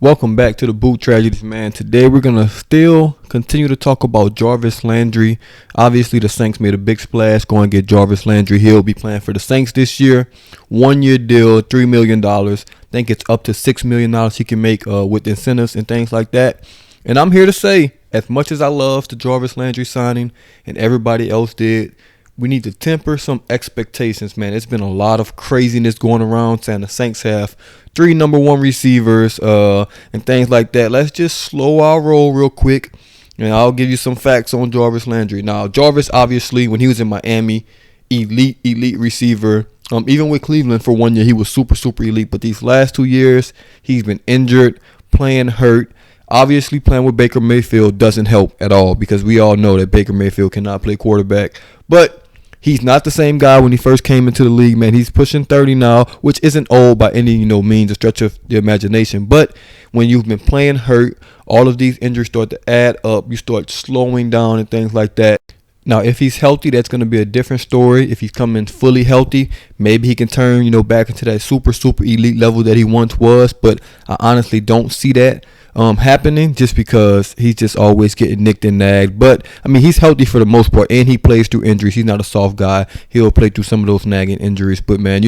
Welcome back to the Boot Tragedies, man. Today we're going to still continue to talk about Jarvis Landry. Obviously, the Saints made a big splash going to get Jarvis Landry. He'll be playing for the Saints this year. 1-year deal, $3 million. I think it's up to $6 million he can make with incentives and things like that. And I'm here to say, as much as I love the Jarvis Landry signing and everybody else did, we need to temper some expectations, man. It's been a lot of craziness going around saying the Saints have 3 number 1 receivers and things like that. Let's just slow our roll real quick, and I'll give you some facts on Jarvis Landry. Now, Jarvis, obviously, when he was in Miami, elite receiver. Even with Cleveland for 1 year, he was super elite. But these last 2 years, he's been injured, playing hurt. Obviously, playing with Baker Mayfield doesn't help at all because we all know that Baker Mayfield cannot play quarterback. But he's not the same guy when he first came into the league, man. He's pushing 30 now, which isn't old by any, means, a stretch of the imagination. But when you've been playing hurt, all of these injuries start to add up. You start slowing down and things like that. Now, if he's healthy, that's going to be a different story. If he's coming fully healthy, maybe he can turn, back into that super elite level that he once was. But I honestly don't see that happening just because he's just always getting nicked and nagged. But, he's healthy for the most part, and he plays through injuries. He's not a soft guy. He'll play through some of those nagging injuries. But, man,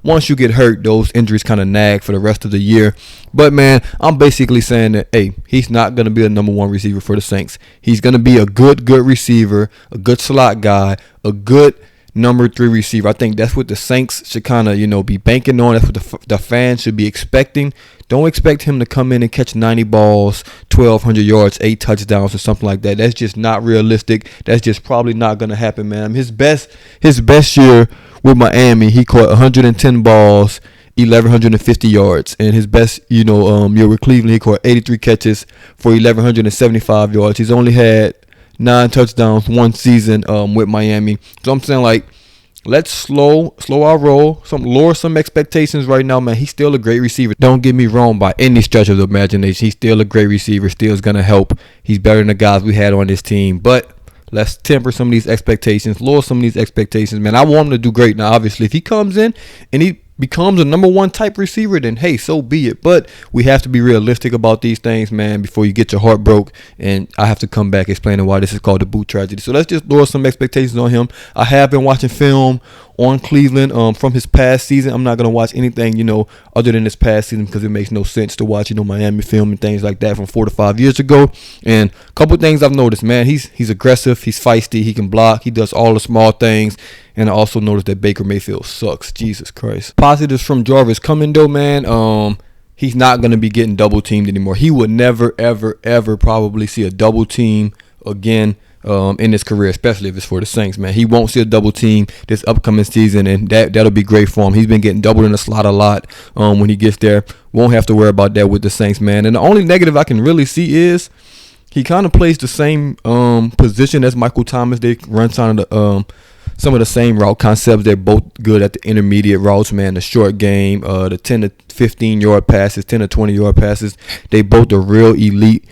once you get hurt, those injuries kind of nag for the rest of the year. But, man, I'm basically saying that, hey, he's not going to be a number 1 receiver for the Saints. He's going to be a good receiver, a good slot guy, a good number 3 receiver. I think that's what the Saints should kind of, be banking on. That's what the fans should be expecting. Don't expect him to come in and catch 90 balls, 1,200 yards, 8 touchdowns or something like that. That's just not realistic. That's just probably not going to happen, man. His best year with Miami, he caught 110 balls, 1,150 yards. And his best, year with Cleveland, he caught 83 catches for 1,175 yards. He's only had 9 touchdowns 1 season with Miami. So I'm saying, let's slow our roll, lower some expectations right now, man. He's still a great receiver. Don't get me wrong by any stretch of the imagination. He's still a great receiver, still is going to help. He's better than the guys we had on this team. But let's temper some of these expectations, lower some of these expectations, man. I want him to do great. Now, obviously, if he comes in and he becomes a number 1 type receiver, then hey, so be it. But we have to be realistic about these things, man, before you get your heart broke. And I have to come back explaining why this is called the Boot Tragedy. So let's just lower some expectations on him. I have been watching film on Cleveland from his past season. I'm not going to watch anything, other than this past season because it makes no sense to watch, Miami film and things like that from 4 to 5 years ago. And a couple things I've noticed, man, he's aggressive, he's feisty, he can block, he does all the small things. And I also noticed that Baker Mayfield sucks. Jesus Christ. Positives from Jarvis coming though, man. He's not going to be getting double teamed anymore. He would never, ever probably see a double team again in his career, especially if it's for the Saints, man. He won't see a double team this upcoming season, and that'll be great for him. He's been getting doubled in the slot a lot when he gets there. Won't have to worry about that with the Saints, man. And the only negative I can really see is he kind of plays the same position as Michael Thomas. They run some of the same route concepts. They're both good at the intermediate routes, man. The short game, the 10 to 15 yard passes, 10 to 20 yard passes. They both are real elite,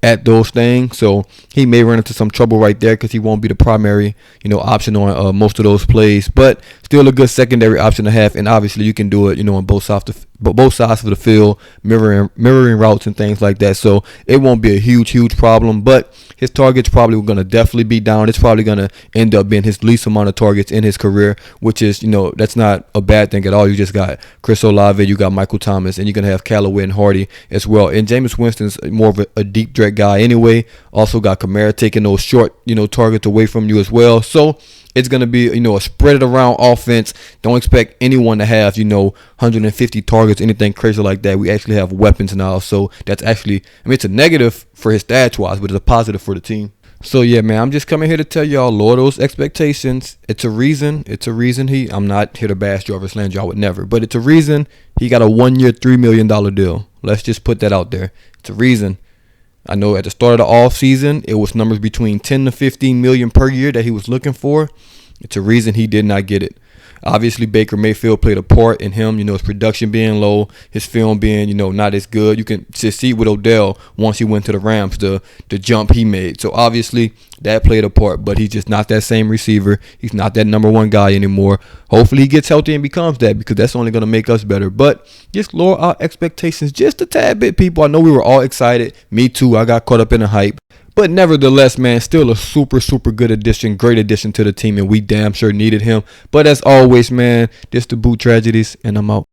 at those things. So he may run into some trouble right there because he won't be the primary, option on most of those plays. But still a good secondary option to have. And obviously you can do it, on both sides of the field, mirroring routes and things like that. So it won't be a huge problem. But his targets probably going to definitely be down. It's probably going to end up being his least amount of targets in his career, which is, that's not a bad thing at all. You just got Chris Olave, you got Michael Thomas, and you're going to have Callaway and Hardy as well. And Jameis Winston's more of a deep threat guy anyway. Also got Kamara taking those short, targets away from you as well. So it's going to be, a spread it around offense. Don't expect anyone to have, 150 targets, anything crazy like that. We actually have weapons now. So that's actually, it's a negative for his stats wise, but it's a positive for the team. So yeah, man, I'm just coming here to tell y'all, lower those expectations. It's a reason I'm not here to bash Jarvis Landry. I would never. But it's a reason he got a 1-year, $3 million deal. Let's just put that out there. It's a reason. I know at the start of the off season, it was numbers between 10 to 15 million per year that he was looking for. It's a reason he did not get it. Obviously, Baker Mayfield played a part in him. His production being low, his film being, not as good. You can just see with Odell once he went to the Rams, the jump he made. So obviously that played a part, but he's just not that same receiver. He's not that number one guy anymore. Hopefully he gets healthy and becomes that, because that's only going to make us better. But just lower our expectations just a tad bit, people. I know we were all excited. Me too. I got caught up in the hype. But nevertheless, man, still a super, super good addition, great addition to the team, and we damn sure needed him. But as always, man, this the Boot Tragedies, and I'm out.